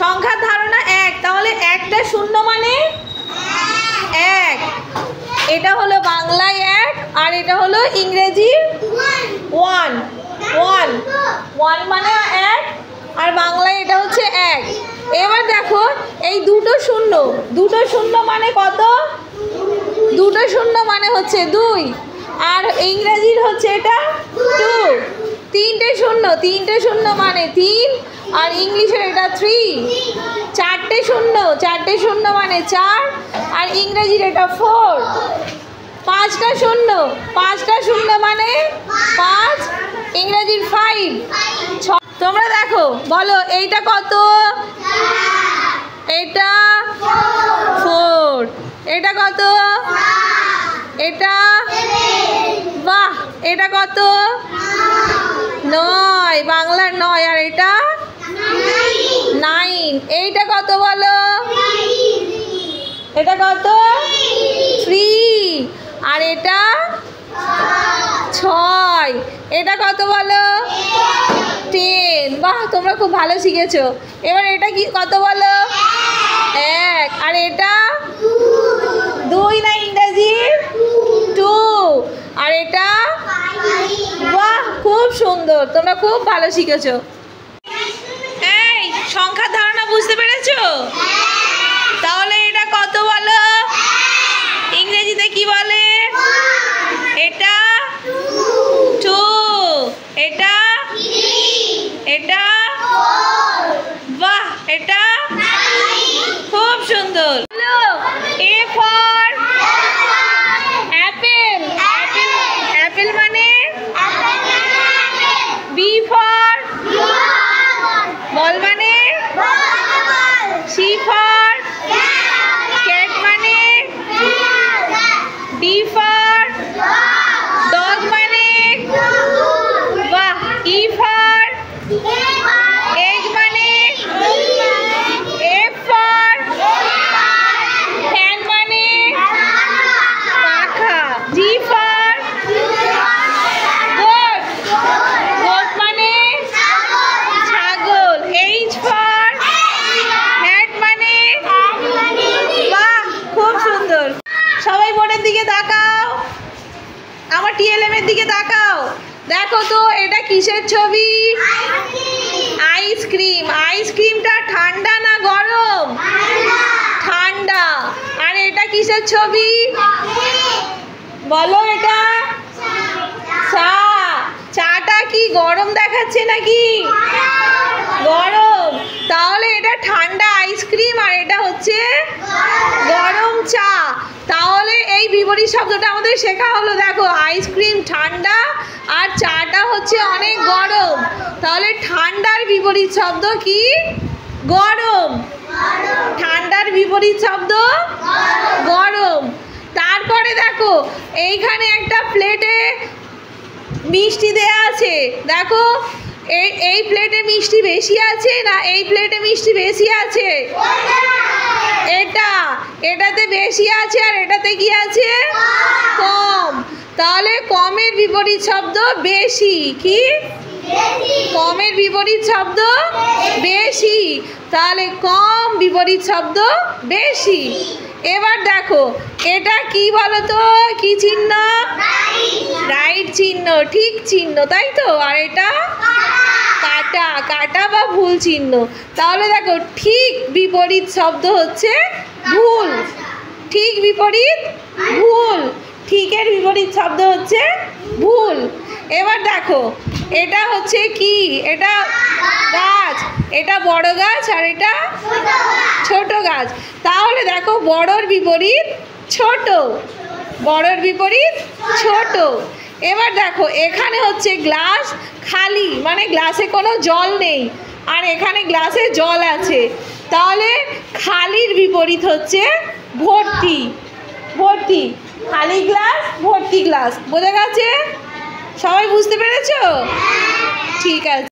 সংখ্যার ধারণা এক, তাহলে একটা শূন্য মানে এক। এটা হলো বাংলায় এক আর এটা হলো ইংরেজি ওয়ান। ওয়ান ওয়ান মানে এক আর বাংলায় এটা হচ্ছে এক। এবার দেখো এই দুটো শূন্য মানে কত? দুটো শূন্য মানে হচ্ছে দুই আর ইংরেজির হচ্ছে এটা টু। তিনটে শূন্য মানে তিন আর ইংলিশের এটা থ্রি। চারটে শূন্য মানে চার আর ইংরেজির এটা ফোর। পাঁচটা শূন্য মানে পাঁচ, ইংরেজির ফাইভ। তোমরা দেখো বলো এইটা কত? এটা ফোর। এটা কত? এটা বাহ, এটা কত? নয়, বাংলার নয়। আর এটা নাইন। এইটা কত বলো? এটা কত? থ্রি। আর এটা ছয়। এটা কত বলো? টেন। বাহ, তোমরা খুব ভালো শিখেছো। এবার এটা কি কত বলো? এক। আর এটা দুই না ইংরেজি টু। আর এটা বাহ, খুব সুন্দর, তোমরা খুব ভালো শিখেছো। এই সংখ্যার ধারণা বুঝতে পেরেছো? তাহলে এটা কত বলো? ইংরেজিতে কি বলে? এটা টু। এটা এটা বাহ, এটা খুব সুন্দর। A for Apple. অ্যাপেল মানে বি ফর বল মানে সি ফর ক্যাট মানে ডি ফর ডগ মানে বাহ, ই ফর এগ মানে এফ ফর ফ্যান মানে পাখা। G for goat. গোট মানে ছাগল। এইচ ফর হ্যাট মানে বাহ, খুব সুন্দর। সবাই বোর্ডের দিকে তাকাও, আমার টিএলএম এর দিকে তাকাও। দেখো তো এটা কিসের ছবি? আইসক্রিম। আইসক্রিমটা ঠান্ডা না গরম? ঠান্ডা। আর এটা কিসের ছবি বলো? এটা চা। চাটা কি গরম দেখাচ্ছে নাকি? গরম। তাহলে এটা ঠান্ডা আইসক্রিম আর এটা হচ্ছে গরম চা। তাহলে এই বিপরীত শব্দটা আমাদের শেখা হলো। দেখো আইসক্রিম ঠান্ডা আর চাটা হচ্ছে অনেক গরম। তাহলে ঠান্ডার বিপরীত শব্দ কি? গরম। ঠান্ডার বিপরীত শব্দ গরম। তারপরে দেখো এইখানে একটা প্লেটে মিষ্টি দেয়া আছে। দেখো এই প্লেটে মিষ্টি বেশি আছে না এই প্লেটে মিষ্টি বেশি আছে? এটাতে বেশি আছে আর এটাতে কি আছে? কম। তাহলে কমের বিপরীত শব্দ বেশি। কি? কমের বিপরীত শব্দ বেশি। তাহলে কম বিপরীত শব্দ বেশি। এবার দেখো এটা কি বলো তো? কি চিহ্ন? রাইট চিহ্ন, ঠিক চিহ্ন, তাই তো। আর এটা কাটা। কাটা বা ভুল চিহ্ন। তাহলে দেখো ঠিক বিপরীত শব্দ হচ্ছে ভুল। ঠিক বিপরীত ভুল। ঠিকের বিপরীত শব্দ হচ্ছে ভুল। এবার দেখো এটা হচ্ছে কি? এটা গাছ। এটা বড় গাছ আর এটা ছোট গাছ। তাহলে দেখো বড়র বিপরীত ছোট। বড়র বিপরীত ছোট। এবার দেখো এখানে হচ্ছে গ্লাস খালি, মানে গ্লাসে কোনো জল নেই আর এখানে গ্লাসে জল আছে। তাহলে খালির বিপরীত হচ্ছে ভর্তি। ভর্তি। খালি গ্লাস, ভর্তি গ্লাস। বোঝা গেছে? সবাই বুঝতে পেরেছো? ঠিক আছে।